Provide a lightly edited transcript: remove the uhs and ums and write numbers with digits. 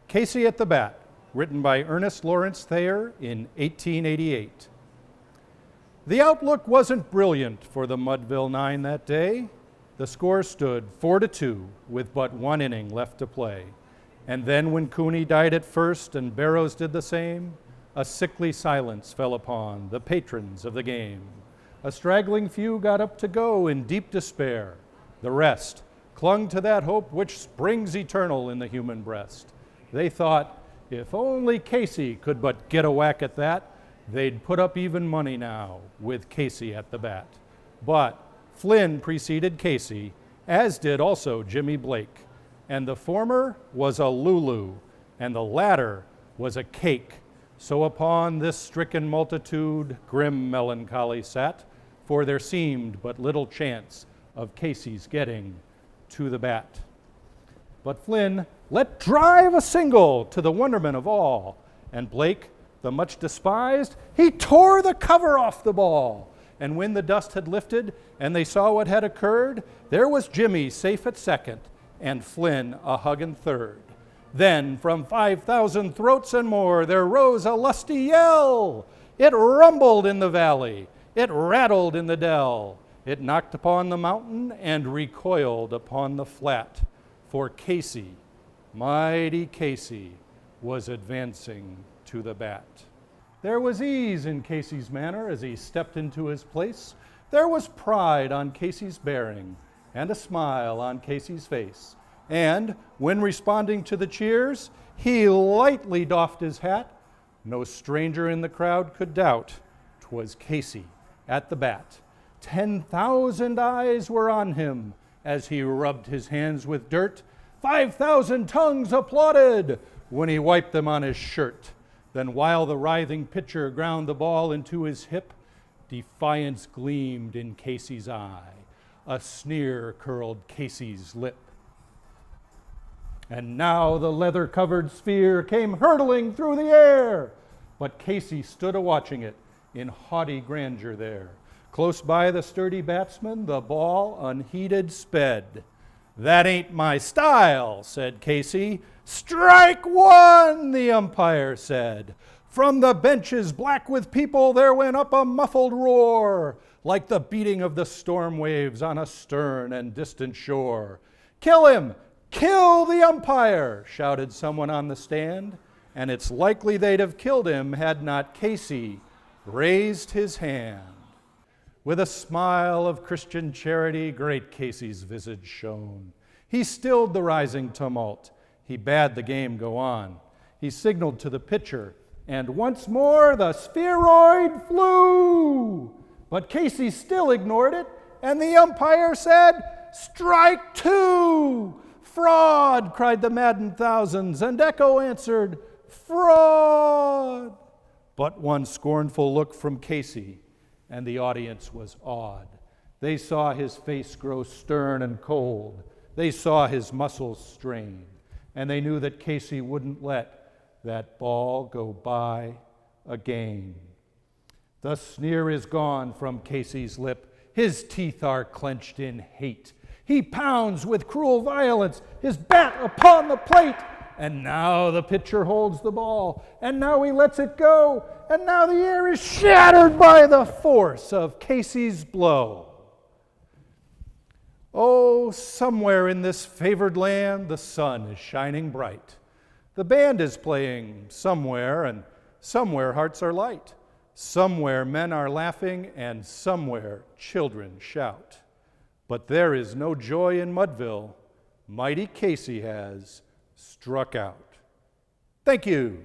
Casey at the Bat, written by Ernest Lawrence Thayer in 1888. The outlook wasn't brilliant for the Mudville Nine that day. The score stood 4-2 with but one inning left to play. And then when Cooney died at first and Barrows did the same, a sickly silence fell upon the patrons of the game. A straggling few got up to go in deep despair. The rest clung to that hope which springs eternal in the human breast. They thought, if only Casey could but get a whack at that, they'd put up even money now with Casey at the bat. But Flynn preceded Casey, as did also Jimmy Blake. And the former was a Lulu, and the latter was a cake. So upon this stricken multitude, grim melancholy sat, for there seemed but little chance of Casey's getting to the bat. But Flynn let drive a single to the wonderment of all, and Blake, the much despised, he tore the cover off the ball. And when the dust had lifted and they saw what had occurred, there was Jimmy safe at second, and Flynn a hugging third. Then from 5,000 throats and more there rose a lusty yell. It rumbled in the valley, it rattled in the dell, it knocked upon the mountain and recoiled upon the flat. For Casey, mighty Casey, was advancing to the bat. There was ease in Casey's manner as he stepped into his place. There was pride on Casey's bearing and a smile on Casey's face. And when responding to the cheers, he lightly doffed his hat. No stranger in the crowd could doubt 'twas Casey at the bat. 10,000 eyes were on him as he rubbed his hands with dirt. 5,000 tongues applauded when he wiped them on his shirt. Then while the writhing pitcher ground the ball into his hip, defiance gleamed in Casey's eye. A sneer curled Casey's lip. And now the leather-covered sphere came hurtling through the air, but Casey stood a-watching it in haughty grandeur there. Close by the sturdy batsman, the ball unheeded sped. "That ain't my style," said Casey. "Strike one," the umpire said. From the benches black with people there went up a muffled roar, like the beating of the storm waves on a stern and distant shore. "Kill him! Kill the umpire!" shouted someone on the stand, and it's likely they'd have killed him had not Casey raised his hand. With a smile of Christian charity, great Casey's visage shone. He stilled the rising tumult. He bade the game go on. He signaled to the pitcher, and once more the spheroid flew. But Casey still ignored it, and the umpire said, "Strike two!" "Fraud!" cried the maddened thousands, and echo answered, "Fraud!" But one scornful look from Casey, and the audience was awed. They saw his face grow stern and cold. They saw his muscles strain, and they knew that Casey wouldn't let that ball go by again. The sneer is gone from Casey's lip. His teeth are clenched in hate. He pounds with cruel violence his bat upon the plate. And now the pitcher holds the ball, and now he lets it go, and now the air is shattered by the force of Casey's blow. Oh, somewhere in this favored land the sun is shining bright. The band is playing somewhere, and somewhere hearts are light. Somewhere men are laughing, and somewhere children shout. But there is no joy in Mudville. Mighty Casey has struck out. Thank you.